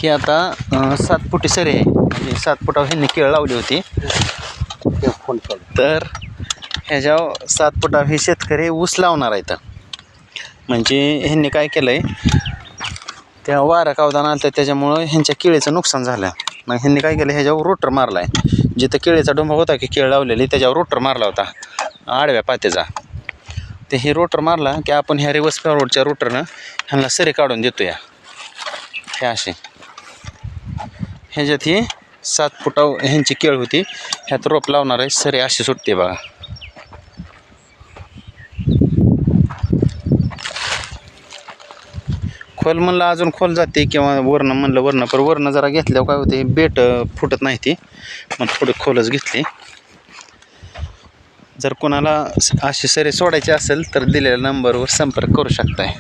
ही आता 7 फुटी सरी आहे. म्हणजे 7 फुटावर ह्यांनी केळ लावली होती. तर ह्याच्यावर 7 फुटावर हे शेतकरी ऊस लावणार आहेत. म्हणजे ह्यांनी काय केलं आहे, त्या वारा कावदान आलं तर त्याच्यामुळं ह्यांच्या केळीचं नुकसान झालं. मग ह्यांनी काय केलं, ह्याच्यावर रोटर मारला आहे. जिथं केळीचा डोंबा होता की केळ लावलेली त्याच्यावर रोटर मारला होता आडव्या पात्याचा. ते हे रोटर मारला की आपण ह्या रिवर्स फॉरवर्डच्या रोटरनं ह्यांना सरी काढून देतो. या हे असे ह्याच्यात ही 7 फुटावर ह्यांची केळ होती. ह्यात रोप लावणार आहे, सरी अशी सुटते बघा. खोल म्हणलं अजून खोल जाते किंवा वरनं म्हणलं वरनं जरा घेतल्यावर काय होते, बेट फुटत नाही ती. मग थोडी खोलच घेतली. जर कोणाला अशी सरी सोडायची असेल तर दिलेल्या नंबरवर संपर्क करू शकताय.